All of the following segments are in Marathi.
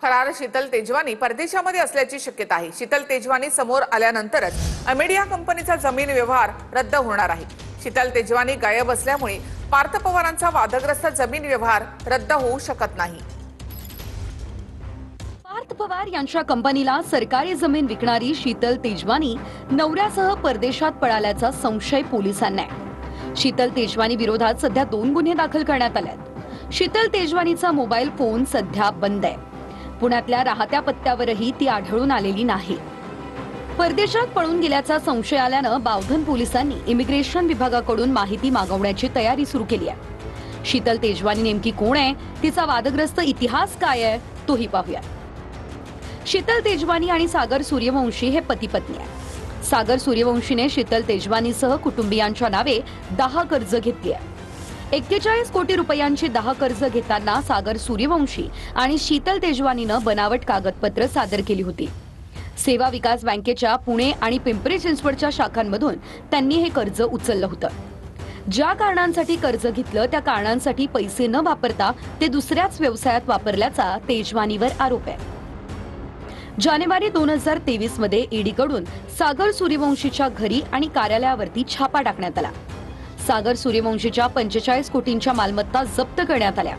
फरार शीतल तेजवानी परदेशामध्ये असल्याची शक्यता आहे। शीतल तेजवानी समोर आल्यानंतरच अमेडिया कंपनीचा जमीन व्यवहार रद्द होणार आहे। शीतल तेजवानी गायब असल्यामुळे पार्थ पवारांचा वादग्रस्त जमीन व्यवहार रद्द होऊ शकत नाही। पार्थ पवार यांच्या कंपनीला सरकारी जमीन विकणारी शीतल तेजवानी नवऱ्यासह परदेशात पळाल्याचा संशय पोलिसांना आहे। शीतल तेजवानी विरोधात सध्या 2 गुन्हे दाखल करण्यात आलेत। शीतल तेजवानीचा मोबाईल फोन सध्या बंद आहे। पुण्यातल्या राहत्या पत्त्यावरही ती आढळून आलेली नाही। परदेशात पळून गेल्याचा संशय आल्यानं बावधन पोलिसांनी इमिग्रेशन विभागाकडून माहिती मागवण्याची तयारी सुरू केली आहे। शीतल तेजवानी नेमकी कोण आहे, तिचा वादग्रस्त इतिहास काय आहे, तोही पाहूया। शीतल तेजवानी आणि सागर सूर्यवंशी हे पती पत्नी आहेत। सागर सूर्यवंशीने शीतल तेजवानीसह कुटुंबियांच्या नावे 10 कर्ज घेतली आहे। 41 कोटी रुपयांची 10 कर्ज घेताना सागर सूर्यवंशी आणि शीतल तेजवानीनं बनावट कागदपत्र सादर केली होती। सेवा विकास बँकेच्या पुणे आणि पिंपरी चिंचवडच्या शाखांमधून त्यांनी हे कर्ज उचललं होतं। ज्या कारणांसाठी कर्ज घेतलं त्या कारणांसाठी पैसे न वापरता ते दुसऱ्याच व्यवसायात वापरल्याचा तेजवानीवर आरोप आहे। जानेवारी 2023 मध्ये ईडीकडून सागर सूर्यवंशीच्या घरी आणि कार्यालयावरती छापा टाकण्यात आला। सागर सूर्यवंशीच्या 45 कोटींच्या मालमत्ता जप्त करण्यात आल्या।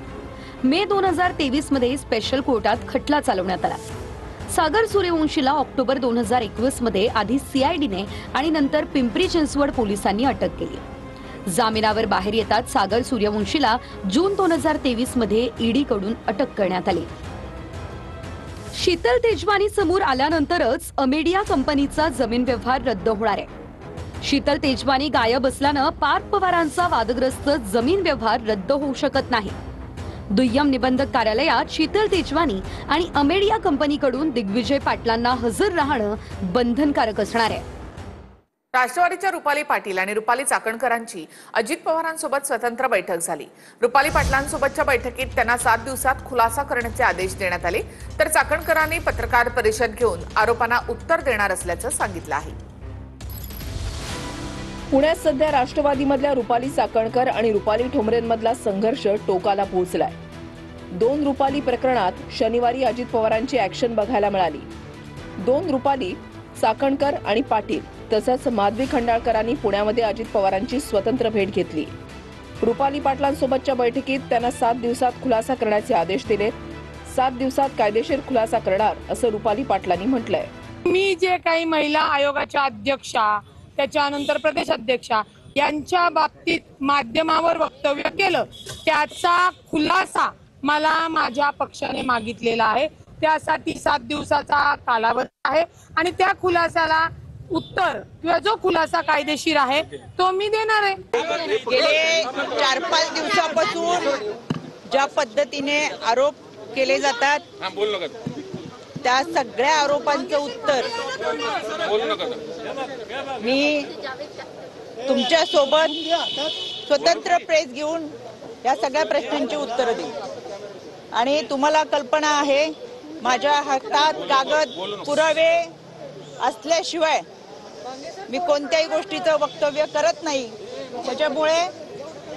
मे 2023 मध्ये स्पेशल कोर्टात खटला चालवण्यात आला। सागर सूर्यवंशीला ऑक्टोबर 2021 मध्ये आधी सीआयडीने आणि नंतर पिंपरी चिंचवड पोलिसांनी अटक केली। जामिनावर बाहेर येतात सागर सूर्यवंशीला जून 2023 मध्ये ईडीकडून अटक करण्यात आली। शीतल तेजवानी समोर आल्यानंतरच अमेडिया कंपनीचा जमीन व्यवहार रद्द होणार आहे। शीतल तेजवानी गायब असल्यानं पार्थ पवारांचा वादग्रस्त जमीन व्यवहार रद्द होऊ शकत नाही। दुय्यम निबंधक कार्यालयात शीतल तेजवानी आणि अमेडिया कंपनीकडून दिग्विजय पाटलांना हजर राहणं बंधनकारक असणार आहे। राष्ट्रवादीच्या रुपाली पाटील आणि रुपाली चाकणकरांची अजित पवारांसोबत स्वतंत्र बैठक झाली। रुपाली पाटलांसोबतच्या बैठकीत त्यांना 7 दिवसात खुलासा करण्याचे आदेश देण्यात आले, तर चाकणकरांनी पत्रकार परिषद घेऊन आरोपांना उत्तर देणार असल्याचं सांगितलं आहे। पुण्यात सध्या राष्ट्रवादीमधल्या रुपाली चाकणकर आणि रुपाली ठोंबरेंमधला संघर्ष टोकाला पोहोचलाय। 2 रुपाली प्रकरणात शनिवारी अजित पवारांची ऍक्शन बघायला मिळाली। 2 रुपाली, चाकणकर आणि पाटील तसंच माधवी खंडाळकरांनी पुण्यामध्ये अजित पवारांची स्वतंत्र भेट घेतली। रुपाली पाटलांसोबतच्या बैठकीत त्यांना 7 दिवसात खुलासा करण्याचे आदेश दिले। 7 दिवसात कायदेशीर खुलासा करणार असं रुपाली पाटलांनी म्हटलंय। मी जे काही महिला आयोगाच्या अध्यक्षा, त्याच्यानंतर प्रदेश अध्यक्षा यांच्या बाबतीत माध्यमावर वक्तव्य केलं, त्याचा खुलासा मला माझ्या पक्षाने मागितलेला आहे। त्यासाठी 7 दिवसाचा कालावधी आहे आणि त्या खुलासाला उत्तर किंवा जो खुलासा कायदेशीर आहे तो मी देणार आहे। गेले 4-5 दिवसापासून ज्या पद्धतीने आरोप केले जातात त्या सगळ्या आरोपांचं उत्तर मी तुमच्या सोबत स्वतंत्र प्रेस घेऊन या सगळ्या प्रश्नांची उत्तरं देईन। आणि तुम्हाला कल्पना आहे, माझ्या हातात कागद पुरावे असल्याशिवाय मी कोणत्याही गोष्टीचं वक्तव्य करत नाही। त्याच्यामुळे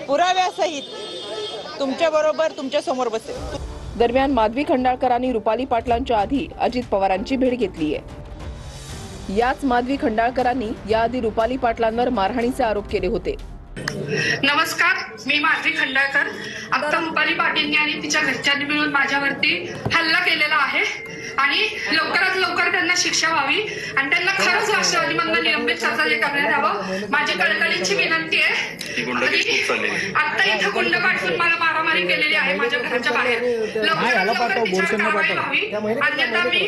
पुराव्यासहित तुमच्या बरोबर तुमच्या समोर बसेल। दरम्यान माधवी खंडाळकरांनी रुपाली पाटलांच्या आधी अजित पवारांची भेट घेतली आहे। याच माधवी खंडाळकरांनी याआधी रुपाली पाटलांवर मारहाणीचे आरोप केले होते। नमस्कार, मी माधवी खंडाळकर। आता रुपाली पाटीलने आणि तिच्या घरच्यांनी मिळून माझ्यावरती हल्ला केलेला आहे आणि लवकरात लवकर त्यांना शिक्षा व्हावी आणि त्यांना खरंच राष्ट्रवादीमधून निलंबित करण्यात यावं माझी कळकळीची विनंती आहे। आता इथं गुंड पाठवून मला मारामारी केलेली आहे माझ्या घराच्या बाहेर। लवकरात लवकर तिच्यावर कारवाई व्हावी, अन्यथा मी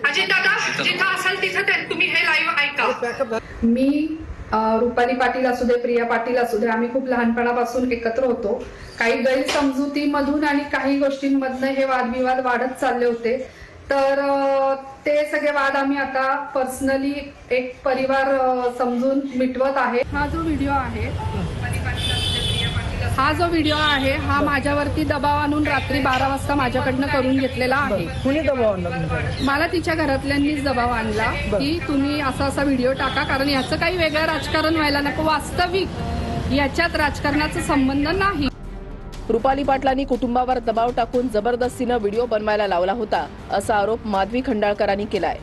अजितदादा जिथं असाल तिथं तुम्ही हे लाईव्ह ऐका। मी रुपाली पाटील असू दे, प्रिया पाटील असू दे, आम्ही खूप लहानपणापासून एकत्र होतो। काही गैरसमजुतीमधून आणि काही गोष्टींमधनं हे वादविवाद वाढत चालले होते, तर ते सगळे वाद आम्ही आता पर्सनली एक परिवार समजून मिटवत आहे। हा जो व्हिडिओ आहे हा माझ्यावरती दबाव आणून रात्री 12 वाजता माझ्याकडनं करून घेतलेला आहे। कुणी दबाव आणला? मला तिच्या घरातल्यांनीच दबाव आणला की तुम्ही असा व्हिडिओ टाका, कारण याचं काही वेगळं राजकारण व्हायला नको। वास्तविक याच्यात राजकारणाचा संबंध नाही। रुपाली पाटलांनी कुटुंबावर दबाव टाकून जबरदस्तीनं व्हिडिओ बनवायला लावला होता असा आरोप माधवी खंडाळकरांनी केलाय.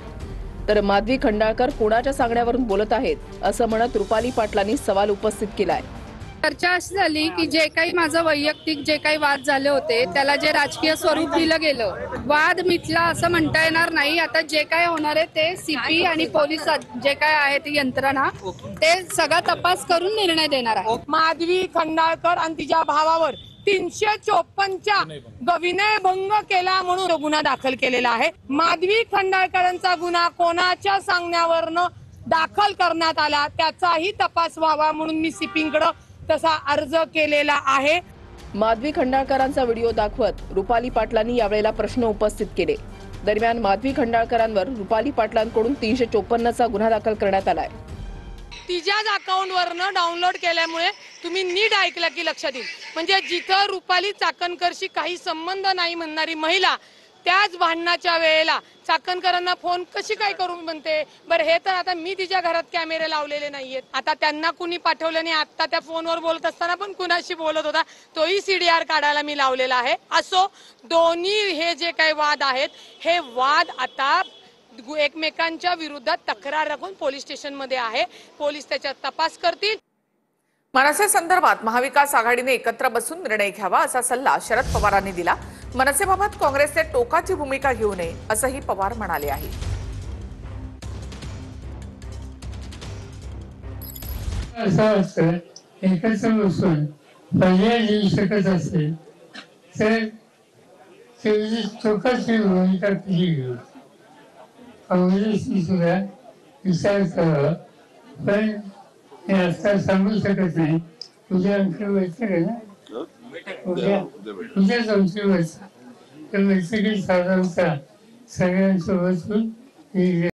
तर माधवी खंडाळकर कोणाच्या सांगण्यावरून बोलत आहेत असं म्हणत रुपाली पाटलांनी सवाल उपस्थित केलाय. चर्चा अशी झाली की जे काही माझं वैयक्तिक जे काही वाद झाले होते त्याला जे राजकीय स्वरूप दिलं गेलं, वाद मिटला असं म्हणता येणार नाही. आता जे काय होणार आहे ते सीपी आणि पोलीस जे काय आहे ती यंत्रणा ते सगळा तपास करून निर्णय देणार आहे. माधवी खंडाळकर आणि तिच्या भावावर 354च्या विनयभंग केला म्हणून गुन्हा दाखल केलेला आहे. माधवी खंडाळकरांचा गुन्हा कोणाच्या सांगण्यावरनं दाखल करण्यात आला त्याचाही तपास व्हावा म्हणून मी सीपींकडे तसा अर्ज केलेला आहे. माधवी खंडाळकरांचा व्हिडिओ दाखवत रुपाली पाटलांनी यावेळेला प्रश्न उपस्थित केले. दरम्यान माधवी खंडाळकरांवर रुपाली पाटलांकडून 354चा गुन्हा दाखल करण्यात आलाय. तिच्याच अकाउंटवरनं डाउनलोड केल्यामुळे तुम्ही नीट ऐकलं की लक्षात येईल. म्हणजे जिथं रुपाली चाकणकरशी काही संबंध नाही म्हणणारी महिला त्याच भांडणाच्या वेळेला चाकणकरांना फोन कशी काय करून म्हणते. बरं हे तर आता मी तिच्या घरात कॅमेरे लावलेले नाहीयेत. आता त्यांना कुणी पाठवलं नाही. आता त्या फोनवर बोलत असताना पण कुणाशी बोलत होता तोही CDR काढायला मी लावलेला आहे. असो दोन्ही हे जे काही वाद आहेत हे वाद आता एकमेकांच्या विरोधात तक्रार राखून पोलीस स्टेशनमध्ये आहे. पोलीस त्याच्यात तपास करतील. मनसे संदर्भात महाविकास आघाडीने एकत्र बसून निर्णय घ्यावा असा सल्ला शरद पवारांनी दिला. मनसेबाबत काँग्रेसने टोकाची भूमिका घेऊ नये असंही पवार म्हणाले आहे. एकत्र बसून पर्याय देऊ शकत असेल तर टोकाची भूमिका केली घेऊ. काँग्रेसने सुद्धा विचार करावा. पण हे आता सांगू शकत नाही. उद्या आमची बैठक आहे ना, उद्याच आमची बैठक. त्या बैठकीत साधारणतः सगळ्यांसोबत